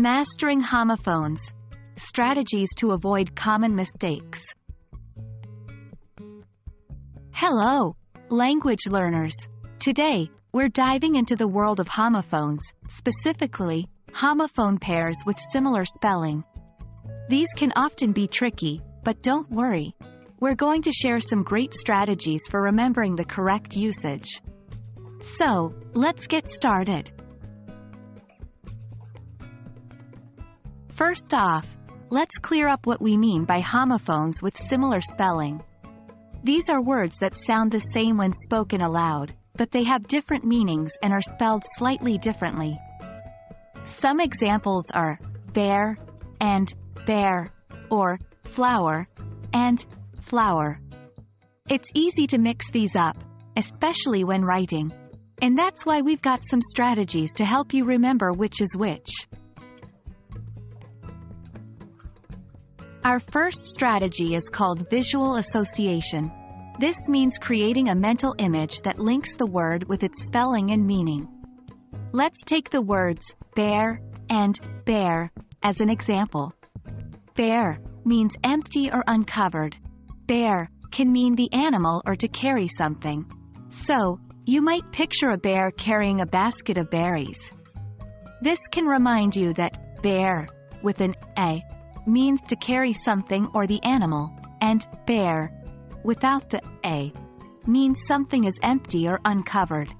Mastering homophones. Strategies to avoid common mistakes. Hello, language learners. Today, we're diving into the world of homophones, specifically, homophone pairs with similar spelling. These can often be tricky, but don't worry. We're going to share some great strategies for remembering the correct usage. So, let's get started. First off, let's clear up what we mean by homophones with similar spelling. These are words that sound the same when spoken aloud, but they have different meanings and are spelled slightly differently. Some examples are bear and bear, or flower and flower. It's easy to mix these up, especially when writing. And that's why we've got some strategies to help you remember which is which. Our first strategy is called visual association. This means creating a mental image that links the word with its spelling and meaning. Let's take the words bear and bear as an example. Bare means empty or uncovered. Bear can mean the animal or to carry something. So, you might picture a bear carrying a basket of berries. This can remind you that bear, with an A, means to carry something or the animal, and bare, without the A, means something is empty or uncovered.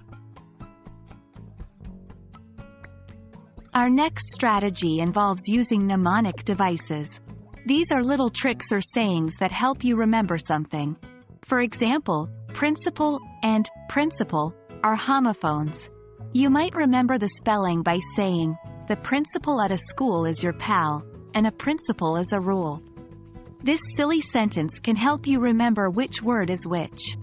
Our next strategy involves using mnemonic devices. These are little tricks or sayings that help you remember something. For example, principal and principal are homophones. You might remember the spelling by saying, the principal at a school is your pal, and a principle is a rule. This silly sentence can help you remember which word is which.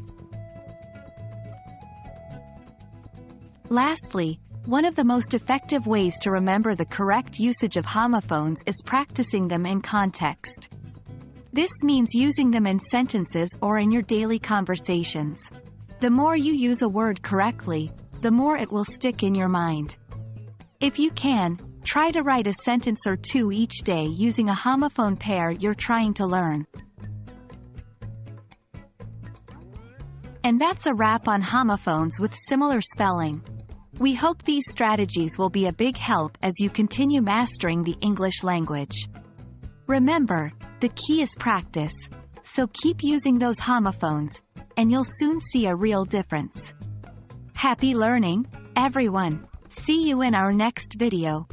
Lastly, one of the most effective ways to remember the correct usage of homophones is practicing them in context. This means using them in sentences or in your daily conversations. The more you use a word correctly, the more it will stick in your mind. If you can, try to write a sentence or two each day using a homophone pair you're trying to learn. And that's a wrap on homophones with similar spelling. We hope these strategies will be a big help as you continue mastering the English language. Remember, the key is practice, so keep using those homophones, and you'll soon see a real difference. Happy learning, everyone! See you in our next video.